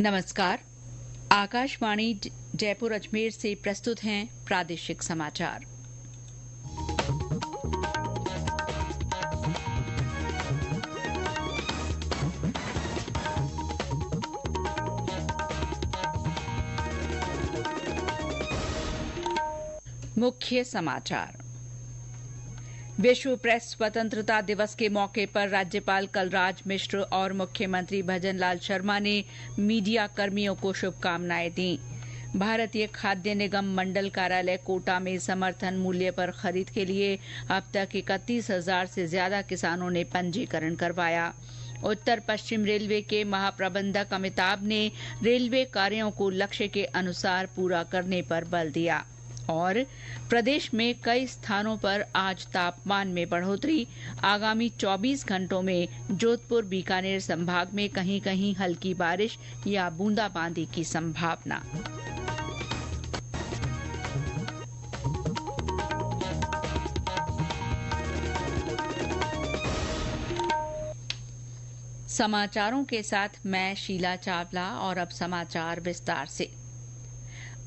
नमस्कार। आकाशवाणी जयपुर अजमेर से प्रस्तुत हैं प्रादेशिक समाचार। मुख्य समाचार। विश्व प्रेस स्वतंत्रता दिवस के मौके पर राज्यपाल कलराज मिश्र और मुख्यमंत्री भजनलाल शर्मा ने मीडिया कर्मियों को शुभकामनाएं दी। भारतीय खाद्य निगम मंडल कार्यालय कोटा में समर्थन मूल्य पर खरीद के लिए अब तक 31,000 से ज्यादा किसानों ने पंजीकरण करवाया। उत्तर पश्चिम रेलवे के महाप्रबंधक अमिताभ ने रेलवे कार्यों को लक्ष्य के अनुसार पूरा करने पर बल दिया। और प्रदेश में कई स्थानों पर आज तापमान में बढ़ोतरी। आगामी 24 घंटों में जोधपुर बीकानेर संभाग में कहीं कहीं हल्की बारिश या बूंदाबांदी की संभावना। समाचारों के साथ मैं शीला चावला और अब समाचार विस्तार से।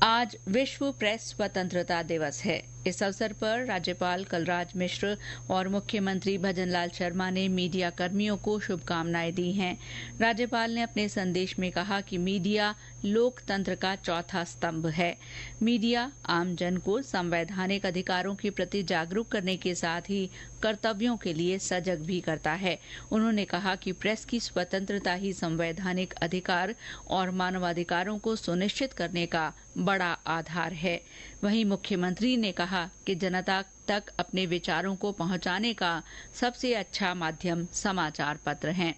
आज विश्व प्रेस स्वतंत्रता दिवस है। इस अवसर पर राज्यपाल कलराज मिश्र और मुख्यमंत्री भजनलाल शर्मा ने मीडिया कर्मियों को शुभकामनाएं दी हैं। राज्यपाल ने अपने संदेश में कहा कि मीडिया लोकतंत्र का चौथा स्तंभ है। मीडिया आमजन को संवैधानिक अधिकारों के प्रति जागरूक करने के साथ ही कर्तव्यों के लिए सजग भी करता है। उन्होंने कहा कि प्रेस की स्वतंत्रता ही संवैधानिक अधिकार और मानवाधिकारों को सुनिश्चित करने का बड़ा आधार है। वहीं मुख्यमंत्री ने कहा कि जनता तक अपने विचारों को पहुंचाने का सबसे अच्छा माध्यम समाचार पत्र हैं।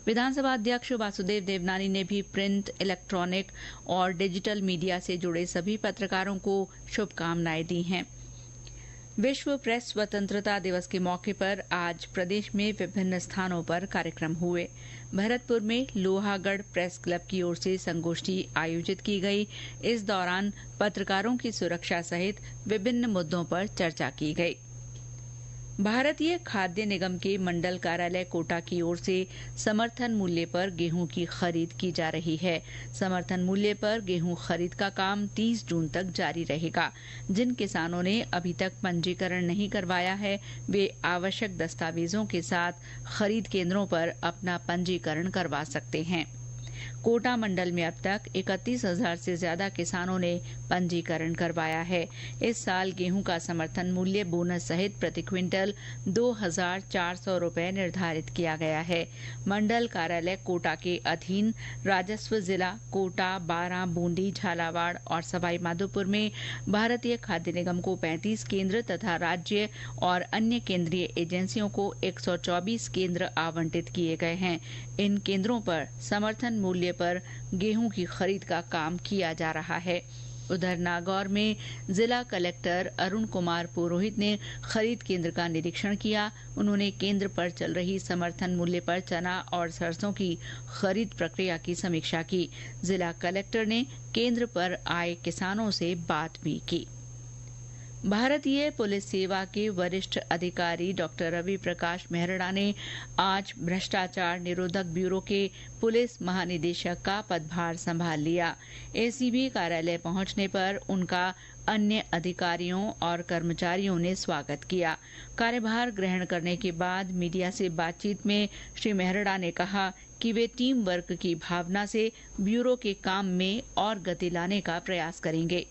विधानसभा अध्यक्ष वासुदेव देवनानी ने भी प्रिंट, इलेक्ट्रॉनिक और डिजिटल मीडिया से जुड़े सभी पत्रकारों को शुभकामनाएं दी हैं। विश्व प्रेस स्वतंत्रता दिवस के मौके पर आज प्रदेश में विभिन्न स्थानों पर कार्यक्रम हुए। भरतपुर में लोहागढ़ प्रेस क्लब की ओर से संगोष्ठी आयोजित की गई। इस दौरान पत्रकारों की सुरक्षा सहित विभिन्न मुद्दों पर चर्चा की गई। भारतीय खाद्य निगम के मंडल कार्यालय कोटा की ओर से समर्थन मूल्य पर गेहूं की खरीद की जा रही है। समर्थन मूल्य पर गेहूं खरीद का काम 30 जून तक जारी रहेगा। जिन किसानों ने अभी तक पंजीकरण नहीं करवाया है, वे आवश्यक दस्तावेजों के साथ खरीद केंद्रों पर अपना पंजीकरण करवा सकते हैं। कोटा मंडल में अब तक 31,000 से ज्यादा किसानों ने पंजीकरण करवाया है। इस साल गेहूं का समर्थन मूल्य बोनस सहित प्रति क्विंटल 2,400 रुपए निर्धारित किया गया है। मंडल कार्यालय कोटा के अधीन राजस्व जिला कोटा, बारां, बूंदी, झालावाड़ और सवाईमाधोपुर में भारतीय खाद्य निगम को 35 केंद्र तथा राज्य और अन्य केंद्रीय एजेंसियों को 124 केंद्र आवंटित किए गए हैं। इन केंद्रों पर समर्थन मूल्य पर गेहूं की खरीद का काम किया जा रहा है। उधर नागौर में जिला कलेक्टर अरुण कुमार पुरोहित ने खरीद केंद्र का निरीक्षण किया। उन्होंने केंद्र पर चल रही समर्थन मूल्य पर चना और सरसों की खरीद प्रक्रिया की समीक्षा की। जिला कलेक्टर ने केंद्र पर आए किसानों से बात भी की। भारतीय पुलिस सेवा के वरिष्ठ अधिकारी डॉक्टर रवि प्रकाश मेहरड़ा ने आज भ्रष्टाचार निरोधक ब्यूरो के पुलिस महानिदेशक का पदभार संभाल लिया। एसीबी कार्यालय पहुंचने पर उनका अन्य अधिकारियों और कर्मचारियों ने स्वागत किया। कार्यभार ग्रहण करने के बाद मीडिया से बातचीत में श्री मेहरड़ा ने कहा कि वे टीम वर्क की भावना से ब्यूरो के काम में और गति लाने का प्रयास करेंगे।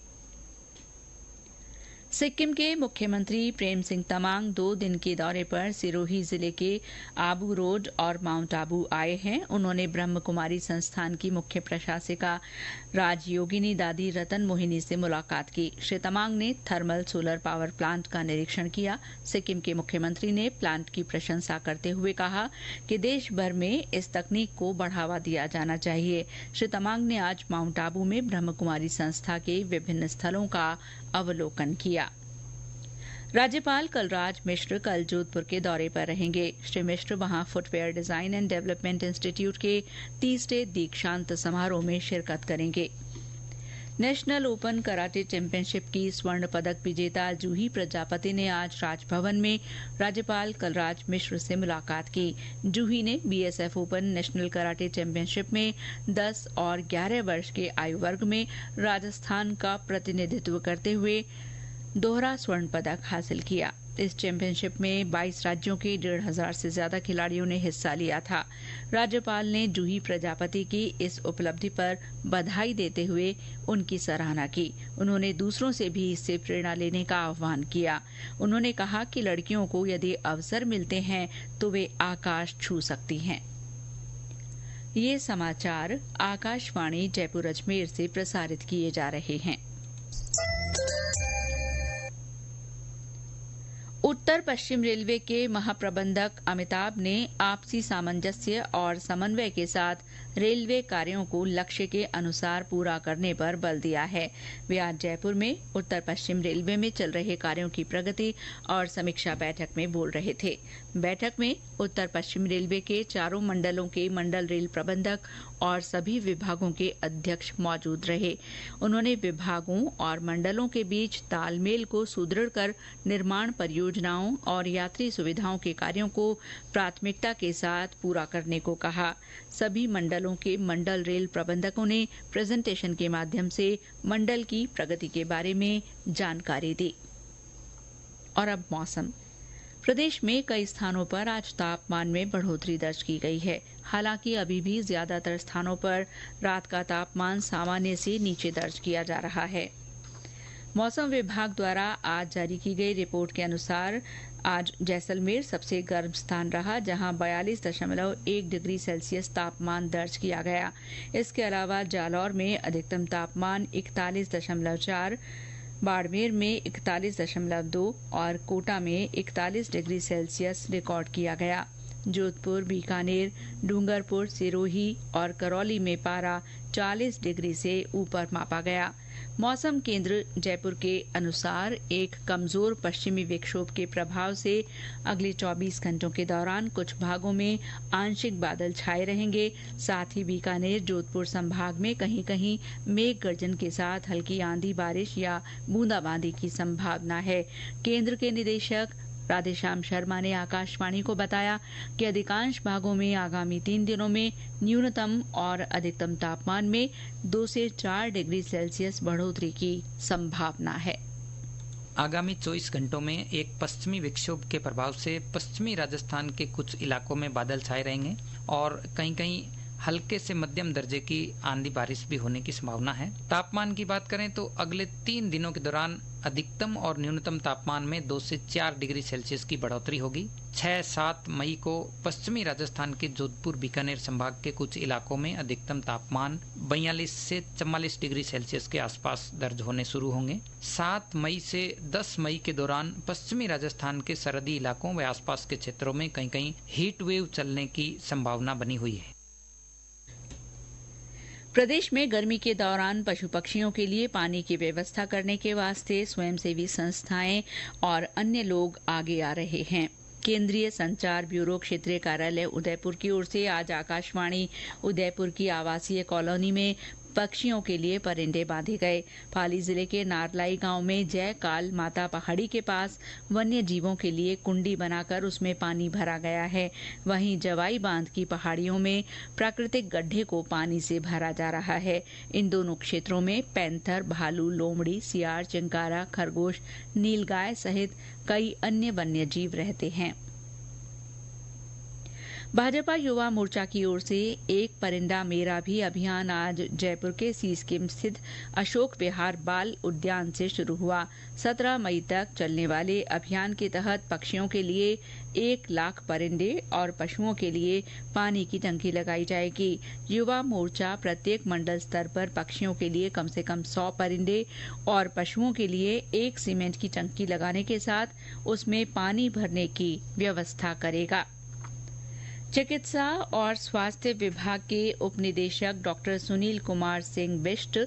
सिक्किम के मुख्यमंत्री प्रेम सिंह तमांग 2 दिन के दौरे पर सिरोही जिले के आबू रोड और माउंट आबू आए हैं। उन्होंने ब्रह्म कुमारी संस्थान की मुख्य प्रशासिका राजयोगिनी दादी रतन मोहिनी से मुलाकात की। श्री तमांग ने थर्मल सोलर पावर प्लांट का निरीक्षण किया। सिक्किम के मुख्यमंत्री ने प्लांट की प्रशंसा करते हुए कहा कि देश भर में इस तकनीक को बढ़ावा दिया जाना चाहिए। श्री तमांग ने आज माउंट आबू में ब्रह्म कुमारी संस्था के विभिन्न स्थलों का अवलोकन किया। राज्यपाल कलराज मिश्र कल जोधपुर के दौरे पर रहेंगे। श्री मिश्र वहां footwear design and development institute के 30वें दीक्षांत समारोह में शिरकत करेंगे। नेशनल ओपन कराटे चैंपियनशिप की स्वर्ण पदक विजेता जूही प्रजापति ने आज राजभवन में राज्यपाल कलराज मिश्र से मुलाकात की। जूही ने BSF open national karate championship में 10 और 11 वर्ष के आयु वर्ग में राजस्थान का प्रतिनिधित्व करते हुए दोहरा स्वर्ण पदक हासिल किया। इस चैंपियनशिप में 22 राज्यों के 1,500 से ज्यादा खिलाड़ियों ने हिस्सा लिया था। राज्यपाल ने जूही प्रजापति की इस उपलब्धि पर बधाई देते हुए उनकी सराहना की। उन्होंने दूसरों से भी इससे प्रेरणा लेने का आह्वान किया। उन्होंने कहा कि लड़कियों को यदि अवसर मिलते हैं तो वे आकाश छू सकती हैं। ये समाचार आकाशवाणी जयपुर अजमेर से प्रसारित किए जा रहे हैं। उत्तर पश्चिम रेलवे के महाप्रबंधक अमिताभ ने आपसी सामंजस्य और समन्वय के साथ रेलवे कार्यों को लक्ष्य के अनुसार पूरा करने पर बल दिया है। वे आज जयपुर में उत्तर पश्चिम रेलवे में चल रहे कार्यों की प्रगति और समीक्षा बैठक में बोल रहे थे। बैठक में उत्तर पश्चिम रेलवे के चारों मंडलों के मंडल रेल प्रबंधक और सभी विभागों के अध्यक्ष मौजूद रहे। उन्होंने विभागों और मंडलों के बीच तालमेल को सुदृढ़ कर निर्माण परियोजनाओं और यात्री सुविधाओं के कार्यों को प्राथमिकता के साथ पूरा करने को कहा। सभी मंडलों के मंडल रेल प्रबंधकों ने प्रेजेंटेशन के माध्यम से मंडल की प्रगति के बारे में जानकारी दी। और अब मौसम। प्रदेश में कई स्थानों पर आज तापमान में बढ़ोतरी दर्ज की गई है। हालांकि अभी भी ज्यादातर स्थानों पर रात का तापमान सामान्य से नीचे दर्ज किया जा रहा है। मौसम विभाग द्वारा आज जारी की गई रिपोर्ट के अनुसार आज जैसलमेर सबसे गर्म स्थान रहा, जहां 42.1 डिग्री सेल्सियस तापमान दर्ज किया गया। इसके अलावा जालौर में अधिकतम तापमान 41.4, बाड़मेर में 41.2 और कोटा में 41 डिग्री सेल्सियस रिकॉर्ड किया गया। जोधपुर, बीकानेर, डूंगरपुर, सिरोही और करौली में पारा 40 डिग्री से ऊपर मापा गया। मौसम केंद्र जयपुर के अनुसार एक कमजोर पश्चिमी विक्षोभ के प्रभाव से अगले 24 घंटों के दौरान कुछ भागों में आंशिक बादल छाए रहेंगे। साथ ही बीकानेर, जोधपुर संभाग में कहीं कहीं मेघ गर्जन के साथ हल्की आंधी, बारिश या बूंदाबांदी की संभावना है। केंद्र के निदेशक राधेश्याम शर्मा ने आकाशवाणी को बताया कि अधिकांश भागों में आगामी 3 दिनों में न्यूनतम और अधिकतम तापमान में 2 से 4 डिग्री सेल्सियस बढ़ोतरी की संभावना है। आगामी 24 घंटों में एक पश्चिमी विक्षोभ के प्रभाव से पश्चिमी राजस्थान के कुछ इलाकों में बादल छाए रहेंगे और कहीं कहीं हल्के से मध्यम दर्जे की आंधी बारिश भी होने की संभावना है। तापमान की बात करें तो अगले 3 दिनों के दौरान अधिकतम और न्यूनतम तापमान में 2 से 4 डिग्री सेल्सियस की बढ़ोतरी होगी। 6-7 मई को पश्चिमी राजस्थान के जोधपुर, बीकानेर संभाग के कुछ इलाकों में अधिकतम तापमान 42 से 44 डिग्री सेल्सियस के आसपास दर्ज होने शुरू होंगे। 7 मई से 10 मई के दौरान पश्चिमी राजस्थान के सरहदी इलाकों व आसपास के क्षेत्रों में कहीं कहीं हीट वेव चलने की संभावना बनी हुई है। प्रदेश में गर्मी के दौरान पशु पक्षियों के लिए पानी की व्यवस्था करने के वास्ते स्वयंसेवी संस्थाएं और अन्य लोग आगे आ रहे हैं। केंद्रीय संचार ब्यूरो क्षेत्रीय कार्यालय उदयपुर की ओर से आज आकाशवाणी उदयपुर की आवासीय कॉलोनी में पक्षियों के लिए परिंदे बांधे गए। पाली जिले के नारलाई गांव में जय काल माता पहाड़ी के पास वन्य जीवों के लिए कुंडी बनाकर उसमें पानी भरा गया है। वहीं जवाई बांध की पहाड़ियों में प्राकृतिक गड्ढे को पानी से भरा जा रहा है। इन दोनों क्षेत्रों में पैंथर, भालू, लोमड़ी, सियार, चिंकारा, खरगोश, नीलगाय सहित कई अन्य वन्य जीव रहते हैं। भाजपा युवा मोर्चा की ओर से एक परिंदा मेरा भी अभियान आज जयपुर के सीस्किम स्थित अशोक विहार बाल उद्यान से शुरू हुआ। 17 मई तक चलने वाले अभियान के तहत पक्षियों के लिए 1 लाख परिंदे और पशुओं के लिए पानी की टंकी लगाई जाएगी। युवा मोर्चा प्रत्येक मंडल स्तर पर पक्षियों के लिए कम से कम 100 परिंदे और पशुओं के लिए 1 सीमेंट की टंकी लगाने के साथ उसमें पानी भरने की व्यवस्था करेगा। चिकित्सा और स्वास्थ्य विभाग के उप निदेशक डॉक्टर सुनील कुमार सिंह बिष्ट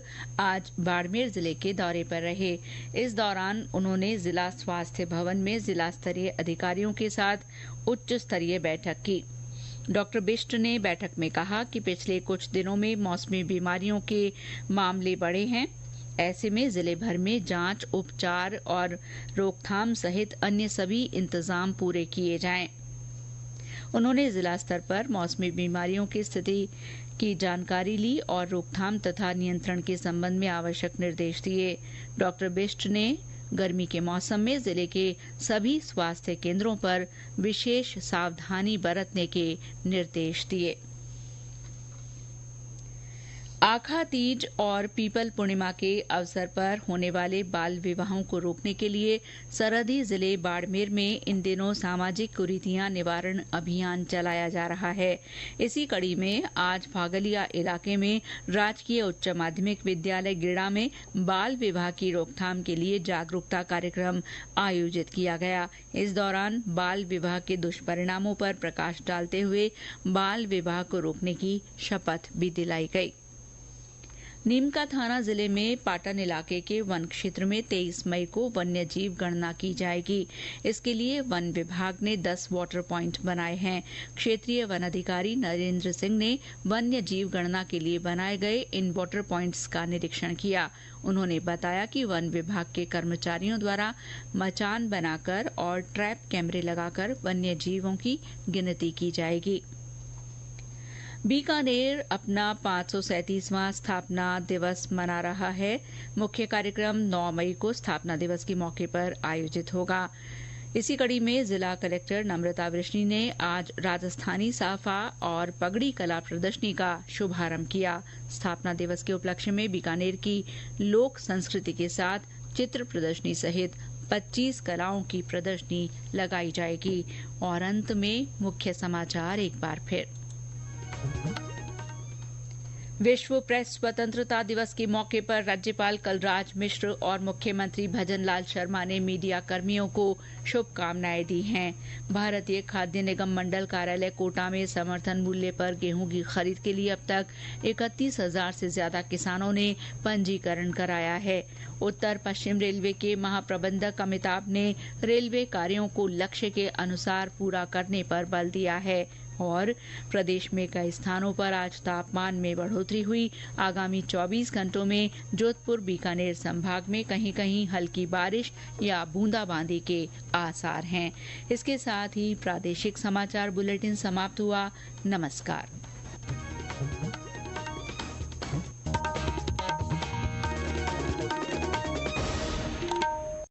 आज बाड़मेर जिले के दौरे पर रहे। इस दौरान उन्होंने जिला स्वास्थ्य भवन में जिला स्तरीय अधिकारियों के साथ उच्च स्तरीय बैठक की। डॉक्टर बिष्ट ने बैठक में कहा कि पिछले कुछ दिनों में मौसमी बीमारियों के मामले बढ़े हैं। ऐसे में जिले भर में जांच, उपचार और रोकथाम सहित अन्य सभी इंतजाम पूरे किए जाएं। उन्होंने जिला स्तर पर मौसमी बीमारियों की स्थिति की जानकारी ली और रोकथाम तथा नियंत्रण के संबंध में आवश्यक निर्देश दिए। डॉक्टर बिष्ट ने गर्मी के मौसम में जिले के सभी स्वास्थ्य केंद्रों पर विशेष सावधानी बरतने के निर्देश दिए। आखा तीज और पीपल पूर्णिमा के अवसर पर होने वाले बाल विवाहों को रोकने के लिए सरहदी जिले बाड़मेर में इन दिनों सामाजिक कुरीतियां निवारण अभियान चलाया जा रहा है। इसी कड़ी में आज फागलिया इलाके में राजकीय उच्च माध्यमिक विद्यालय गिड़ा में बाल विवाह की रोकथाम के लिए जागरूकता कार्यक्रम आयोजित किया गया। इस दौरान बाल विवाह के दुष्परिणामों पर प्रकाश डालते हुए बाल विवाह को रोकने की शपथ भी दिलाई गई। नीमका थाना जिले में पाटन इलाके के वन क्षेत्र में 23 मई को वन्य जीव गणना की जाएगी। इसके लिए वन विभाग ने 10 वाटर पॉइंट बनाए हैं। क्षेत्रीय वन अधिकारी नरेंद्र सिंह ने वन्य जीव गणना के लिए बनाए गए इन वाटर पॉइंट्स का निरीक्षण किया। उन्होंने बताया कि वन विभाग के कर्मचारियों द्वारा मचान बनाकर और ट्रैप कैमरे लगाकर वन्य जीवों की गिनती की जाएगी। बीकानेर अपना 537वां स्थापना दिवस मना रहा है। मुख्य कार्यक्रम 9 मई को स्थापना दिवस के मौके पर आयोजित होगा। इसी कड़ी में जिला कलेक्टर नम्रता वृष्णि ने आज राजस्थानी साफा और पगड़ी कला प्रदर्शनी का शुभारंभ किया। स्थापना दिवस के उपलक्ष्य में बीकानेर की लोक संस्कृति के साथ चित्र प्रदर्शनी सहित 25 कलाओं की प्रदर्शनी लगाई जाएगी। और अंत में मुख्य समाचार एक बार फिर। विश्व प्रेस स्वतंत्रता दिवस के मौके पर राज्यपाल कलराज मिश्र और मुख्यमंत्री भजनलाल शर्मा ने मीडिया कर्मियों को शुभकामनाएं दी हैं। भारतीय खाद्य निगम मंडल कार्यालय कोटा में समर्थन मूल्य पर गेहूं की खरीद के लिए अब तक 31,000 से ज्यादा किसानों ने पंजीकरण कराया है। उत्तर पश्चिम रेलवे के महाप्रबंधक अमिताभ ने रेलवे कार्यों को लक्ष्य के अनुसार पूरा करने पर बल दिया है। और प्रदेश में कई स्थानों पर आज तापमान में बढ़ोतरी हुई। आगामी 24 घंटों में जोधपुर बीकानेर संभाग में कहीं कहीं हल्की बारिश या बूंदाबांदी के आसार हैं। इसके साथ ही प्रादेशिक समाचार बुलेटिन समाप्त हुआ। नमस्कार।